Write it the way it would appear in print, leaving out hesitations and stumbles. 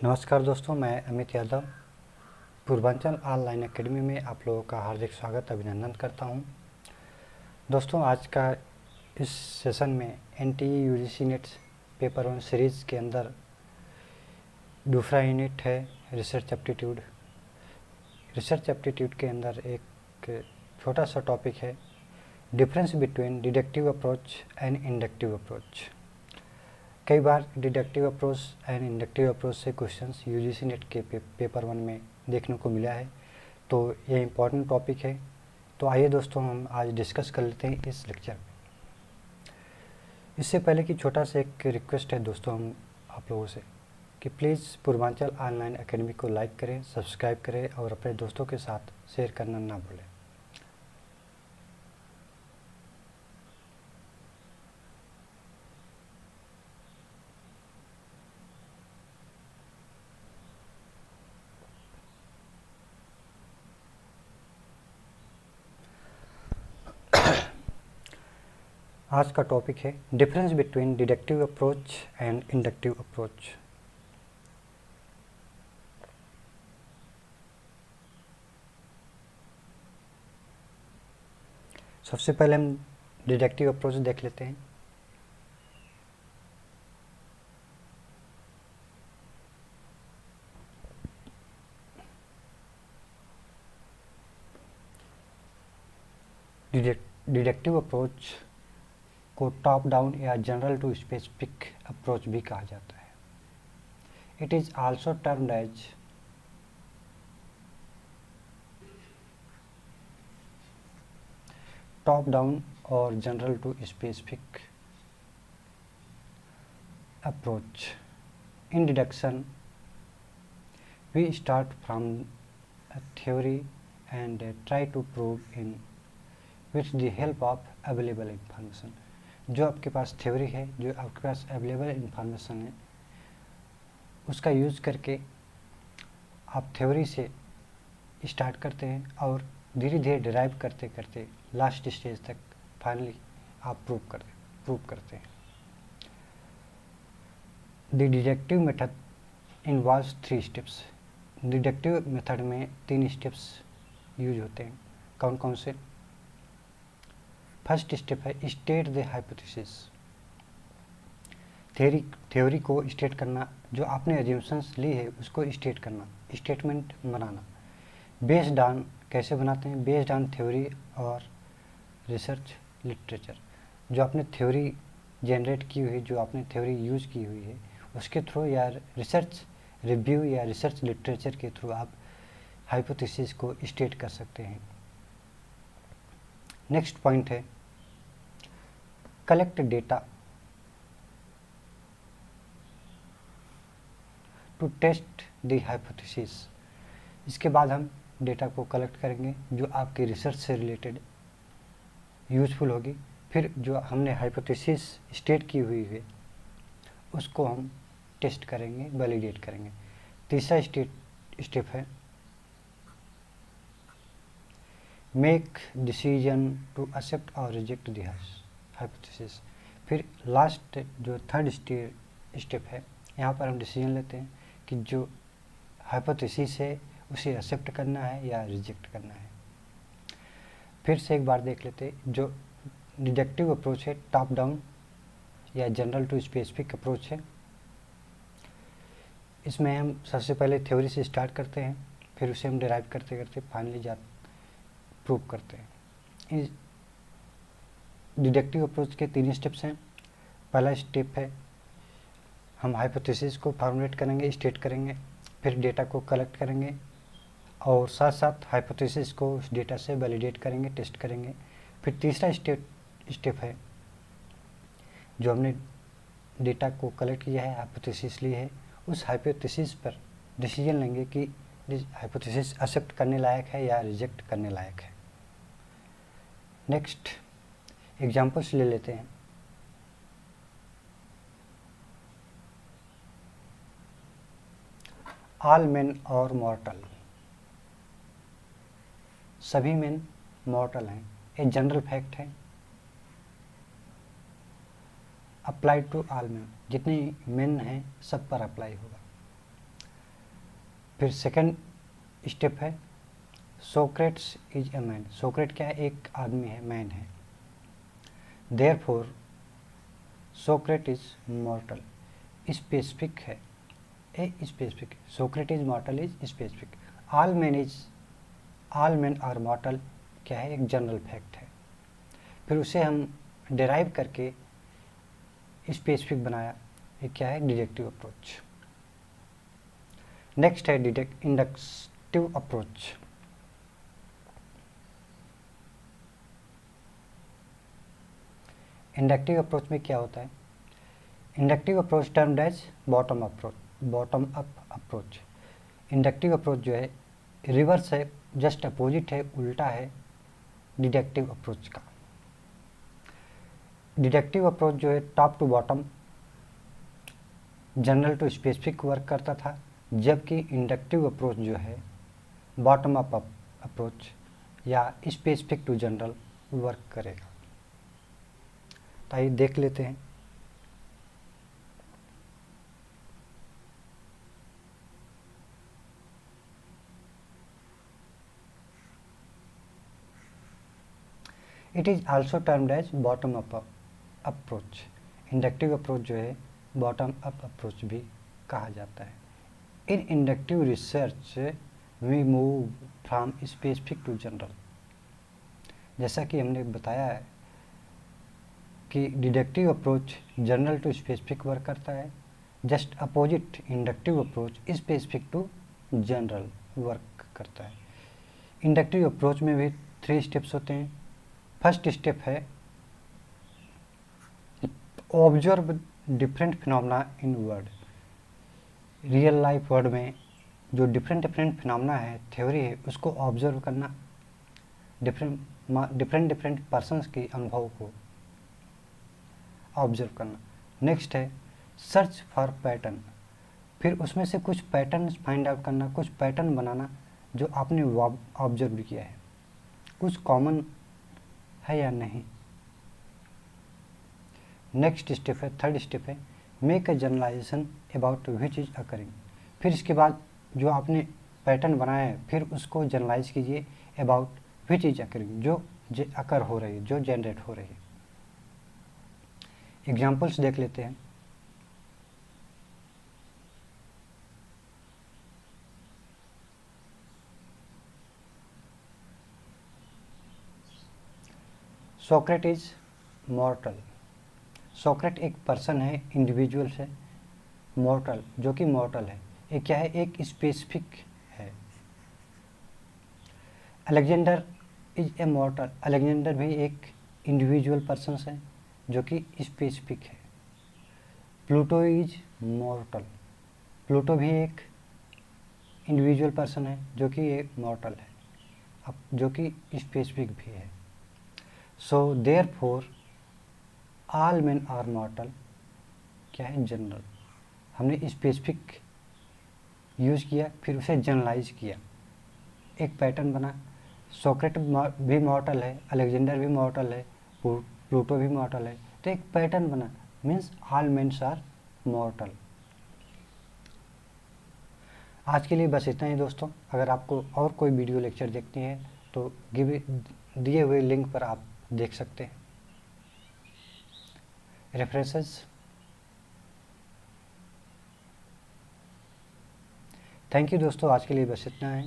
नमस्कार दोस्तों, मैं अमित यादव पूर्वांचल ऑनलाइन एकेडमी में आप लोगों का हार्दिक स्वागत अभिनंदन करता हूं। दोस्तों, आज का इस सेशन में NTA UGC net paper 1 series के अंदर दूसरा यूनिट है रिसर्च एप्टीट्यूड। रिसर्च एप्टीट्यूड के अंदर एक छोटा सा टॉपिक है difference between deductive approach and inductive approach. कई बार deductive approach and inductive approach से क्वेश्चंस यूजीसी नेट के पेपर 1 में देखने को मिला है, तो ये इम्पॉर्टेंट टॉपिक है। तो आइए दोस्तों, हम आज डिस्कस कर लेते हैं इस लेक्चर में। इससे पहले कि छोटा सा एक रिक्वेस्ट है दोस्तों हम आप लोगों से कि प्लीज़ पूर्वांचल ऑनलाइन एकेडमी को लाइक करें, सब्सक्राइब करें और अपने दोस्तों के साथ शेयर करना ना भूलें। आज का टॉपिक है difference between deductive approach and inductive approach. सबसे पहले हम डिडक्टिव अप्रोच देख लेते हैं। डिडक्टिव अप्रोच को टॉप डाउन या जनरल टू स्पेसिफिक अप्रोच भी कहा जाता है। It is also termed as top down और general to specific approach. In deduction, we start from a theory and try to prove in with the help of available information. जो आपके पास theory है, जो आपके पास अवेलेबल इंफॉर्मेशन है, उसका use करके आप थ्योरी से स्टार्ट करते हैं और धीरे धीरे डिराइव करते करते लास्ट स्टेज तक फाइनली आप प्रूव करते हैं। The deductive method involves 3 steps. Deductive method में 3 स्टेप्स यूज होते हैं। कौन कौन से? फर्स्ट स्टेप है स्टेट द हाइपोथेसिस। थ्योरी को स्टेट करना, जो आपने एज्यूम्शंस ली है उसको स्टेट करना, स्टेटमेंट बनाना। बेस्ड ऑन, कैसे बनाते हैं? बेस्ड ऑन थ्योरी और रिसर्च लिटरेचर। जो आपने थ्योरी जनरेट की हुई, जो आपने थ्योरी यूज की हुई है, उसके थ्रू या रिसर्च रिव्यू या रिसर्च लिटरेचर के थ्रू आप हाइपोथेसिस को स्टेट कर सकते हैं। नेक्स्ट पॉइंट है collect data to test the hypothesis. इसके बाद हम डेटा को कलेक्ट करेंगे जो आपकी रिसर्च से रिलेटेड यूजफुल होगी। फिर जो हमने हाइपोथेसिस स्टेट की हुई है उसको हम टेस्ट करेंगे, वैलिडेट करेंगे। तीसरा स्टेप है मेक डिसीजन टू एक्सेप्ट और रिजेक्ट द हाइपोथेसिस। फिर लास्ट जो थर्ड स्टेप है, यहाँ पर हम डिसीजन लेते हैं कि जो हाइपोथेसिस है उसे एक्सेप्ट करना है या रिजेक्ट करना है। फिर से एक बार देख लेते हैं। जो डिडक्टिव अप्रोच है टॉप डाउन या जनरल टू स्पेसिफिक अप्रोच है। इसमें हम सबसे पहले थ्योरी से स्टार्ट करते हैं, फिर उसे हम डिराइव करते करते फाइनली प्रूव करते हैं। इस डिडक्टिव अप्रोच के 3 स्टेप्स हैं। पहला स्टेप है हम हाइपोथेसिस को फॉर्मुलेट करेंगे, स्टेट करेंगे, फिर डेटा को कलेक्ट करेंगे और साथ साथ हाइपोथेसिस को उस डेटा से वैलिडेट करेंगे, टेस्ट करेंगे। फिर तीसरा स्टेप है जो हमने डेटा को कलेक्ट किया है, हाइपोथेसिस ली है, उस हाइपोथेसिस पर डिसीजन लेंगे कि हाइपोथेसिस एक्सेप्ट करने लायक है या रिजेक्ट करने लायक है। नेक्स्ट एग्जांपल्स ले लेते हैं। ऑल मेन और मॉर्टल। सभी मेन मॉर्टल हैं, ये जनरल फैक्ट है। अप्लाई टू ऑल मेन, जितने मेन हैं सब पर अप्लाई होगा। फिर सेकंड स्टेप है Socrates is a man. Socrates क्या है? एक आदमी है, मैन है। Therefore Socrates is mortal. Specific है, a specific. Socrates is mortal is specific. All man are mortal क्या है? एक जनरल फैक्ट है। फिर उसे हम डिराइव करके स्पेसिफिक बनाया, ये क्या है? Deductive approach. नेक्स्ट है इंडक्टिव अप्रोच। इंडक्टिव अप्रोच में क्या होता है? Inductive approach termed as bottom up approach. Inductive approach जो है रिवर्स है, जस्ट अपोजिट है, उल्टा है डिडक्टिव अप्रोच का। डिडक्टिव अप्रोच जो है top to bottom, general to specific work करता था, जबकि इंडक्टिव अप्रोच जो है बॉटम अप अप्रोच या स्पेसिफिक टू जनरल वर्क करेगा। तो आइए देख लेते हैं। It is also termed as bottom up approach. Inductive approach जो है बॉटम अप अप्रोच भी कहा जाता है। In inductive research we move from specific to general. जैसा कि हमने बताया है कि deductive approach general to specific work करता है, just opposite inductive approach specific to general work करता है। इंडक्टिव अप्रोच में भी 3 स्टेप्स होते हैं। फर्स्ट स्टेप है observe different phenomena in world. Real life world में जो डिफरेंट फिनोमेना है, थ्योरी है, उसको ऑब्जर्व करना, डिफरेंट पर्सन्स के अनुभव को ऑब्जर्व करना। नेक्स्ट है सर्च फॉर पैटर्न। फिर उसमें से कुछ पैटर्न फाइंड आउट करना, कुछ पैटर्न बनाना जो आपने ऑब्जर्व किया है, कुछ कॉमन है या नहीं। नेक्स्ट स्टेप है, थर्ड स्टेप है make a generalization about which is occurring. फिर इसके बाद जो आपने पैटर्न बनाया है, फिर उसको जनरलाइज कीजिए अबाउट विच इज अकरिंग, जो अकर हो रही है, जो जनरेट हो रही है। एग्जाम्पल्स देख लेते हैं। सोक्रेट इज मॉर्टल। सोक्रेट एक पर्सन है, इंडिविजुअल है, मॉर्टल जो कि मॉर्टल है, ये क्या है? एक स्पेसिफिक है। Alexander is a मॉर्टल। अलेक्जेंडर भी एक इंडिविजुअल पर्सन है जो कि स्पेसिफिक है। Pluto is मॉर्टल। प्लूटो भी एक इंडिविजुअल पर्सन है जो कि एक मॉर्टल है, अब जो कि स्पेसिफिक भी है। So therefore all men are mortal क्या है? जनरल। हमने स्पेसिफिक यूज किया, फिर उसे जनरलाइज किया, एक पैटर्न बना। सोक्रेट भी मॉर्टल है, अलेक्जेंडर भी मॉर्टल है, प्लूटो भी मॉर्टल है, तो एक पैटर्न बना, means all mens are mortal. आज के लिए बस इतना ही दोस्तों। अगर आपको और कोई वीडियो लेक्चर देखनी है तो दिए हुए लिंक पर आप देख सकते हैं। रेफरेंसेस। थैंक यू दोस्तों, आज के लिए बस इतना है।